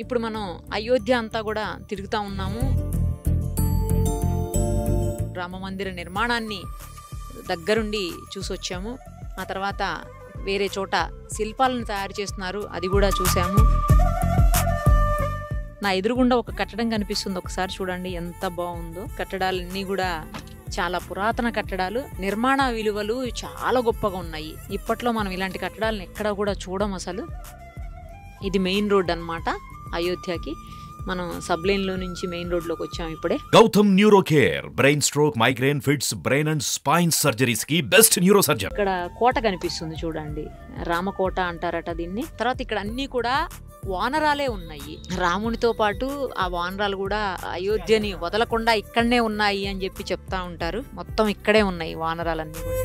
ఇప్పుడు మనం అయోధ్య అంతా కూడా తిరుగుతూ ఉన్నాము. రామ మందిర నిర్మాణాన్ని దగ్గరుండి చూసొచ్చాము. ఆ తర్వాత వేరే చోట శిల్పాలను తయారు చేస్తున్నారు, అది కూడా చూసాము. నా ఎదురుగుండా ఒక కట్టడం కనిపిస్తుంది, ఒకసారి చూడండి ఎంత బాగుందో. కట్టడాలన్నీ కూడా చాలా పురాతన కట్టడాలు, నిర్మాణ విలువలు చాలా గొప్పగా ఉన్నాయి. ఇప్పట్లో మనం ఇలాంటి కట్టడాలను ఎక్కడ కూడా చూడం అసలు. ఇది మెయిన్ రోడ్ అన్నమాట అయోధ్యకి. మనం సబ్ లైన్ లో నుంచి మెయిన్ రోడ్ లోకి వచ్చాం ఇప్పుడే. Gautam neuro care, brain stroke, migraine, fits, brain and spine surgeries కి బెస్ట్ న్యూరో సర్జన్. ఇక్కడ కోట కనిపిస్తుంది చూడండి, రామకోట అంటారట దీన్ని. తర్వాత ఇక్కడ అన్ని కూడా వానరాలే ఉన్నాయి. రామునితో పాటు ఆ వానరాలు కూడా అయోధ్యని వదలకుండా ఇక్కడనే ఉన్నాయి అని చెప్పి చెప్తా ఉంటారు. మొత్తం ఇక్కడే ఉన్నాయి వానరాలన్నీ కూడా.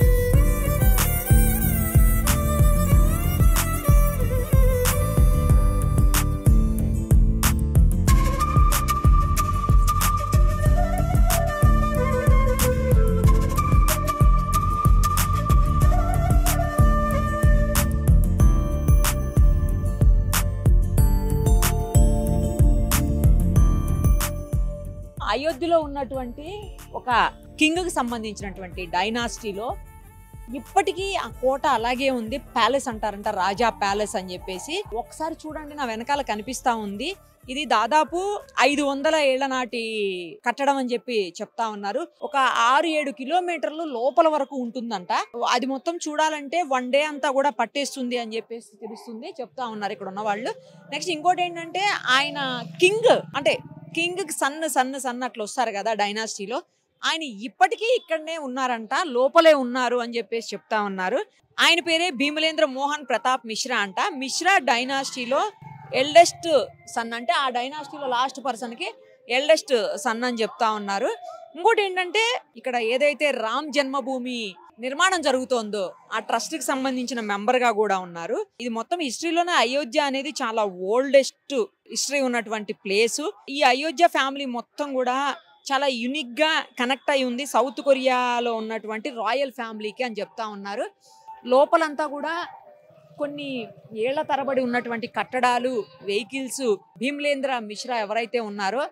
అయోధ్యలో ఉన్నటువంటి ఒక కింగ్ కి సంబంధించినటువంటి డైనాసిటీలో ఇప్పటికీ ఆ కోట అలాగే ఉంది. ప్యాలెస్ అంటారంట, రాజా ప్యాలెస్ అని చెప్పేసి. ఒకసారి చూడండి, నా వెనకాల కనిపిస్తా ఉంది. ఇది దాదాపు 500 ఏళ్ల నాటి కట్టడం అని చెప్పి చెప్తా ఉన్నారు. ఒక 6-7 కిలోమీటర్లు లోపల వరకు ఉంటుందంట. అది మొత్తం చూడాలంటే 1 డే అంతా కూడా పట్టేస్తుంది అని చెప్పేసి తెలుస్తుంది, చెప్తా ఉన్నారు ఇక్కడ ఉన్న వాళ్ళు. నెక్స్ట్ ఇంకోటి ఏంటంటే, ఆయన కింగ్ అంటే కింగ్ సన్ అట్లా వస్తారు కదా డైనాసిటీలో, ఆయన ఇప్పటికీ ఇక్కడనే ఉన్నారంట, లోపలే ఉన్నారు అని చెప్పేసి చెప్తా ఉన్నారు. ఆయన పేరే భీమలేంద్ర మోహన్ ప్రతాప్ మిశ్రా అంట. మిశ్రా డైనాసిటీలో ఎల్డెస్ట్ సన్, అంటే ఆ డైనాసిటీలో లాస్ట్ పర్సన్ కి ఎల్డెస్ట్ సన్ అని చెప్తా ఉన్నారు. ఇంకోటి ఏంటంటే, ఇక్కడ ఏదైతే రామ్ జన్మభూమి నిర్మాణం జరుగుతోందో ఆ ట్రస్ట్ కి సంబంధించిన మెంబర్ గా కూడా ఉన్నారు. ఇది మొత్తం హిస్టరీలోనే అయోధ్య అనేది చాలా ఓల్డెస్ట్ హిస్టరీ ఉన్నటువంటి ప్లేస్. ఈ అయోధ్య ఫ్యామిలీ మొత్తం కూడా చాలా యునిక్ గా కనెక్ట్ అయి ఉంది సౌత్ కొరియాలో ఉన్నటువంటి రాయల్ ఫ్యామిలీకి అని చెప్తా ఉన్నారు. లోపలంతా కూడా కొన్ని ఏళ్ల తరబడి ఉన్నటువంటి కట్టడాలు, వెహికల్స్. భీమలేంద్ర మిశ్రా ఎవరైతే ఉన్నారో,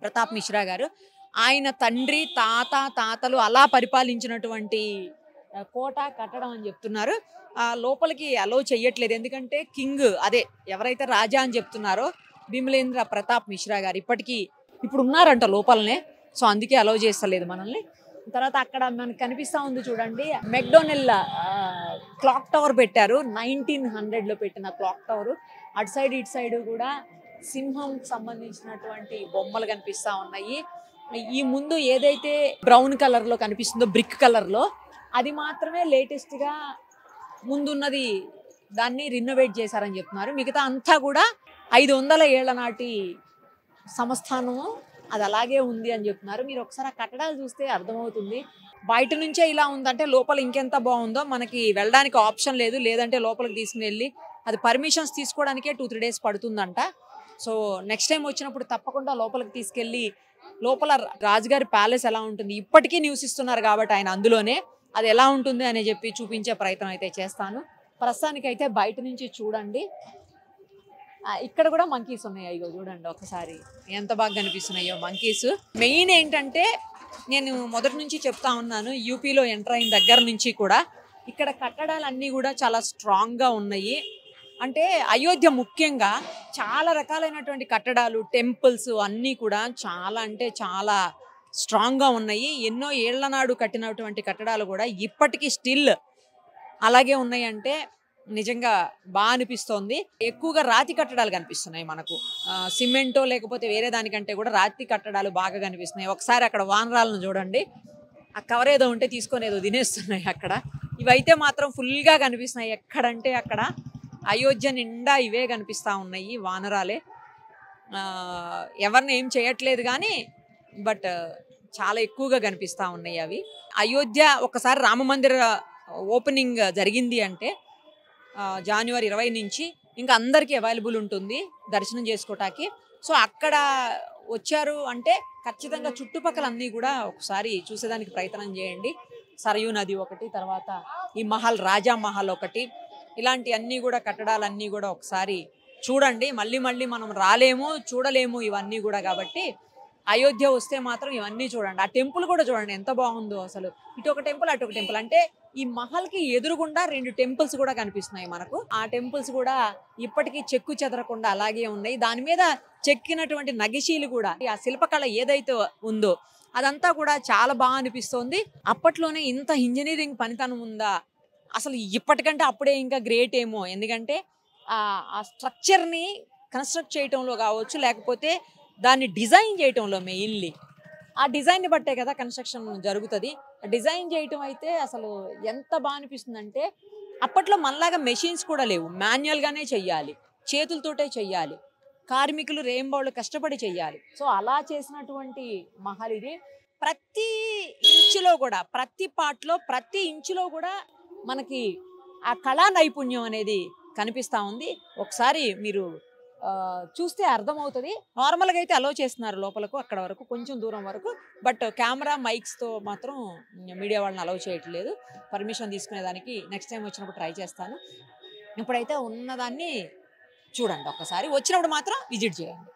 ప్రతాప్ మిశ్రా గారు, ఆయన తండ్రి తాతలు అలా పరిపాలించినటువంటి కోట కట్టడం అని చెప్తున్నారు. లోపలికి అలో చెయ్యట్లేదు, ఎందుకంటే కింగ్ అదే ఎవరైతే రాజా అని చెప్తున్నారో భీమలేంద్ర ప్రతాప్ మిశ్రా గారు ఇప్పుడు ఉన్నారంట లోపలనే, సో అందుకే అలో చేస్తలేదు మనల్ని. తర్వాత అక్కడ మనకు కనిపిస్తా ఉంది చూడండి, మెక్డోనెల్ క్లాక్ టవర్ పెట్టారు, 1900లో పెట్టిన క్లాక్ టవర్. అటు సైడ్ ఇటు సైడ్ కూడా సింహం సంబంధించినటువంటి బొమ్మలు కనిపిస్తా ఉన్నాయి. ఈ ముందు ఏదైతే బ్రౌన్ కలర్ లో కనిపిస్తుందో, బ్రిక్ కలర్ లో, అది మాత్రమే లేటెస్ట్ గా ముందున్నది దాన్ని రినోవేట్ చేశారని చెప్తున్నారు. మిగతా అంతా కూడా 500 ఏళ్ల నాటి సంస్థానము, అది అలాగే ఉంది అని చెప్తున్నారు. మీరు ఒకసారి ఆ కట్టడాలు చూస్తే అర్థమవుతుంది. బయట నుంచే ఇలా ఉందంటే లోపల ఇంకెంత బాగుందో. మనకి వెళ్ళడానికి ఆప్షన్ లేదు, లేదంటే లోపలికి తీసుకుని వెళ్ళి అది పర్మిషన్స్ తీసుకోవడానికే 2-3 డేస్ పడుతుందంట. సో నెక్స్ట్ టైం వచ్చినప్పుడు తప్పకుండా లోపలికి తీసుకెళ్ళి లోపల రాజుగారి ప్యాలెస్ ఎలా ఉంటుంది, ఇప్పటికీ నివసిస్తున్నారు కాబట్టి ఆయన అందులోనే, అది ఎలా ఉంటుంది అని చెప్పి చూపించే ప్రయత్నం అయితే చేస్తాను. ప్రస్తుతానికైతే బయట నుంచి చూడండి, ఇక్కడ కూడా మంకీస్ ఉన్నాయి. అయ్యో చూడండి ఒకసారి ఎంత బాగా కనిపిస్తున్నాయో మంకీస్. మెయిన్ ఏంటంటే, నేను మొదటి నుంచి చెప్తా ఉన్నాను, యూపీలో ఎంటర్ అయిన దగ్గర నుంచి కూడా ఇక్కడ కట్టడాలన్నీ కూడా చాలా స్ట్రాంగ్గా ఉన్నాయి. అంటే అయోధ్య ముఖ్యంగా చాలా రకాలైనటువంటి కట్టడాలు, టెంపుల్స్ అన్నీ కూడా చాలా అంటే చాలా స్ట్రాంగ్గా ఉన్నాయి. ఎన్నో ఏళ్ల నాడు కట్టినటువంటి కట్టడాలు కూడా ఇప్పటికీ స్టిల్ అలాగే ఉన్నాయి అంటే నిజంగా బాగా అనిపిస్తోంది. ఎక్కువగా రాతి కట్టడాలు కనిపిస్తున్నాయి మనకు, సిమెంటో లేకపోతే వేరే దానికంటే కూడా రాతి కట్టడాలు బాగా కనిపిస్తున్నాయి. ఒకసారి అక్కడ వానరాలను చూడండి, ఆ కవర్ ఏదో ఉంటే తీసుకొని ఏదో తినేస్తున్నాయి అక్కడ. ఇవైతే మాత్రం ఫుల్గా కనిపిస్తున్నాయి, ఎక్కడంటే అక్కడ అయోధ్య నిండా ఇవే కనిపిస్తూ ఉన్నాయి, వానరాలే. ఎవరిని ఏం చేయట్లేదు కానీ బట్ చాలా ఎక్కువగా కనిపిస్తూ ఉన్నాయి అవి. అయోధ్య ఒకసారి రామ మందిర ఓపెనింగ్ జరిగింది అంటే జనవరి 20 నుంచి ఇంకా అందరికీ అవైలబుల్ ఉంటుంది దర్శనం చేసుకోవటానికి. సో అక్కడ వచ్చారు అంటే ఖచ్చితంగా చుట్టుపక్కల అన్నీ కూడా ఒకసారి చూసేదానికి ప్రయత్నం చేయండి. సరయూ నది ఒకటి, తర్వాత ఈ మహల్, రాజా మహల్ ఒకటి, ఇలాంటి అన్నీ కూడా కట్టడాలన్నీ కూడా ఒకసారి చూడండి. మళ్ళీ మళ్ళీ మనం రాలేము, చూడలేము ఇవన్నీ కూడా. కాబట్టి అయోధ్య వస్తే మాత్రం ఇవన్నీ చూడండి. ఆ టెంపుల్ కూడా చూడండి ఎంత బాగుందో అసలు. ఇటు ఒక టెంపుల్, అటు ఒక టెంపుల్. అంటే ఈ మహల్కి ఎదురుగుండా 2 టెంపుల్స్ కూడా కనిపిస్తున్నాయి మనకు. ఆ టెంపుల్స్ కూడా ఇప్పటికీ చెక్కు చెదరకుండా అలాగే ఉన్నాయి. దాని మీద చెక్కినటువంటి నగిశీలు కూడా, ఆ శిల్పకళ ఏదైతే ఉందో అదంతా కూడా చాలా బాగా అనిపిస్తోంది. అప్పట్లోనే ఇంత ఇంజనీరింగ్ పనితనం ఉందా, అసలు ఇప్పటికంటే అప్పుడే ఇంకా గ్రేట్ ఏమో. ఎందుకంటే ఆ స్ట్రక్చర్ని కన్స్ట్రక్ట్ చేయటంలో కావచ్చు, లేకపోతే దాన్ని డిజైన్ చేయటంలో మెయిన్లీ ఆ డిజైన్ని బట్టే కదా కన్స్ట్రక్షన్ జరుగుతుంది. డిజైన్ చేయటం అయితే అసలు ఎంత బాగా అనిపిస్తుందంటే, అప్పట్లో మనలాగా మెషిన్స్ కూడా లేవు, మాన్యువల్గానే చెయ్యాలి, చేతులతోటే చెయ్యాలి, కార్మికులు రేంబౌళ్ళు కష్టపడి చెయ్యాలి. సో అలా చేసినటువంటి మహల్ ఇది. ప్రతి ఇంచులో కూడా, ప్రతి పార్ట్లో, ప్రతి ఇంచులో కూడా మనకి ఆ కళా నైపుణ్యం అనేది కనిపిస్తూ ఉంది. ఒకసారి మీరు చూస్తే అర్థమవుతుంది. నార్మల్గా అయితే అలో చేస్తున్నారు లోపలకు, అక్కడ వరకు కొంచెం దూరం వరకు. బట్ కెమెరా మైక్స్తో మాత్రం మీడియా వాళ్ళని అలౌ చేయట్లేదు. పర్మిషన్ తీసుకునేదానికి నెక్స్ట్ టైం వచ్చినప్పుడు ట్రై చేస్తాను. ఇప్పుడైతే ఉన్నదాన్ని చూడండి, ఒక్కసారి వచ్చినప్పుడు మాత్రం విజిట్ చేయండి.